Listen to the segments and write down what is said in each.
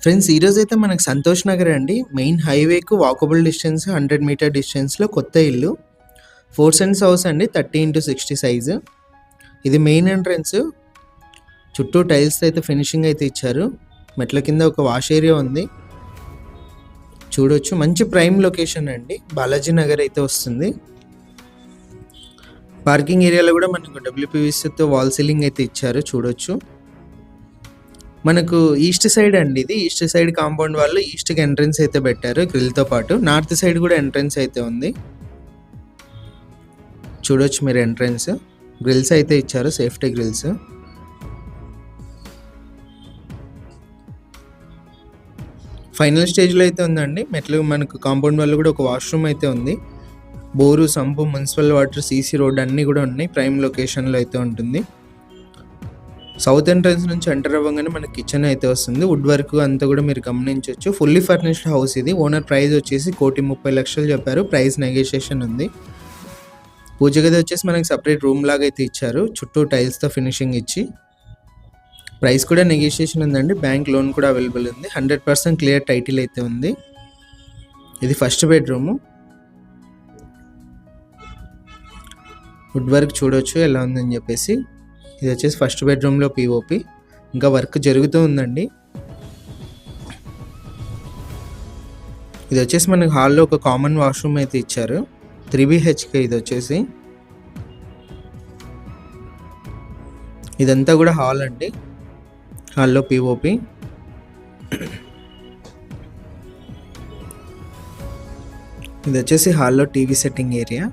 Friends ఈరోజైతే మనకు సంతోష్ నగర్ అండి. మెయిన్ హైవేకు వాకబుల్ డిస్టెన్స్ 100 మీటర్ డిస్టెన్స్‌లో కొత్త ఇల్లు. 4 సెంట్స్ హౌస్ అండి. 30x60 size. ఇది మెయిన్ ఎంట్రన్స్. చుట్టూ టైల్స్‌తో అయితే ఫినిషింగ్ అయితే ఇచ్చారు. మెట్ల కింద ఒక వాష్ ఏరియా ఉంది. చూడొచ్చు మంచి ప్రైమ్ లొకేషన్ అండి. బాలాజీ నగర్ అయితే వస్తుంది. పార్కింగ్ ఏరియాలో కూడా మనకు డబ్ల్యూపీవీసీతో వాల్ సీలింగ్ అయితే ఇచ్చారు చూడొచ్చు. మనకు ఈస్ట్ సైడ్ అండి ఇది. ఈస్ట్ సైడ్ కాంపౌండ్ వాళ్ళు ఈస్ట్‌కి ఎంట్రన్స్ అయితే పెట్టారు గ్రిల్‌తో పాటు. నార్త్ సైడ్ కూడా ఎంట్రన్స్ అయితే ఉంది. చూడొచ్చు మీరు ఎంట్రన్స్. గ్రిల్స్ అయితే ఇచ్చారు, సేఫ్టీ గ్రిల్స్. ఫైనల్ స్టేజ్‌లో అయితే ఉందండి. మెట్లు మనకు కాంపౌండ్ వాళ్ళు కూడా ఒక వాష్‌రూమ్ అయితే ఉంది. Bore, sump, municipal water, CC road అన్నీ కూడా ఉన్నాయి. ప్రైమ్ లొకేషన్‌లో అయితే ఉంటుంది. సౌత్ ఎంట్రన్స్ నుంచి ఎంటర్ అవ్వగానే మనకి కిచెన్ అయితే వస్తుంది. వుడ్ వర్క్ అంతా కూడా మీరు గమనించవచ్చు. ఫుల్లీ ఫర్నిష్డ్ హౌస్ ఇది. ఓనర్ ప్రైస్ వచ్చేసి 1,30,00,000 చెప్పారు. ప్రైస్ నెగోషియేషన్ ఉంది. పూజ గది వచ్చేసి మనకి సపరేట్ రూమ్ లాగా అయితే ఇచ్చారు. చుట్టూ టైల్స్‌తో ఫినిషింగ్ ఇచ్చి. ప్రైస్ కూడా నెగోషియేషన్ ఉందండి. బ్యాంక్ లోన్ కూడా అవైలబుల్ ఉంది. 100% క్లియర్ టైటిల్ అయితే ఉంది. ఇది ఫస్ట్ బెడ్రూము. వుడ్ వర్క్ చూడొచ్చు ఎలా ఉందని చెప్పేసి. ఇది వచ్చేసి ఫస్ట్ బెడ్రూమ్లో పిఓపి. ఇంకా వర్క్ జరుగుతూ ఉందండి. ఇది వచ్చేసి మనకి హాల్లో ఒక కామన్ వాష్రూమ్ అయితే ఇచ్చారు. 3 BHK ఇది వచ్చేసి. ఇదంతా కూడా హాల్ అండి. హాల్లో పిఓపి. ఇది వచ్చేసి హాల్లో టీవీ సెట్టింగ్ ఏరియా.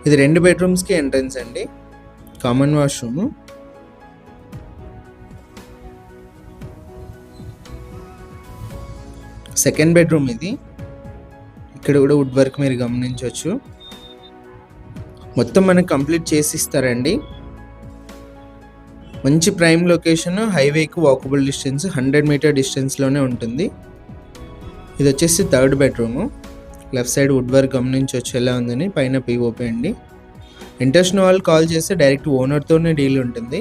ఇది 2 బెడ్రూమ్స్కి ఎంట్రన్స్ అండి. Common washroom. సెకండ్ బెడ్రూమ్ ఇది. ఇక్కడ కూడా వుడ్ వర్క్ మీరు గమనించవచ్చు. మొత్తం మనకు కంప్లీట్ చేసి ఇస్తారండి. మంచి ప్రైమ్ లొకేషన్. హైవేకు వాకబుల్ డిస్టెన్స్ 100 మీటర్ డిస్టెన్స్లోనే ఉంటుంది. ఇది వచ్చేసి third bedroom. Left side wood work గమనించవచ్చు ఎలా ఉందని. పైన పిఓపి అండి. ఇంట్రెస్ట్ ఉన్న వాళ్ళు కాల్ చేస్తే డైరెక్ట్ ఓనర్తోనే డీల్ ఉంటుంది.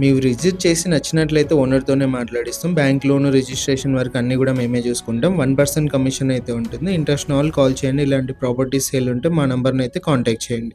మీరు విజిట్ చేసి నచ్చినట్లయితే ఓనర్తోనే మాట్లాడిస్తాం. బ్యాంక్ లోన్, రిజిస్ట్రేషన్ వర్క్ అన్నీ కూడా మేమే చూసుకుంటాం. 1% కమిషన్ అయితే ఉంటుంది. ఇంట్రెస్ట్ ఉన్న వాళ్ళు కాల్ చేయండి. ఇలాంటి ప్రాపర్టీ సేల్ ఉంటే మా నెంబర్ని అయితే కాంటాక్ట్ చేయండి.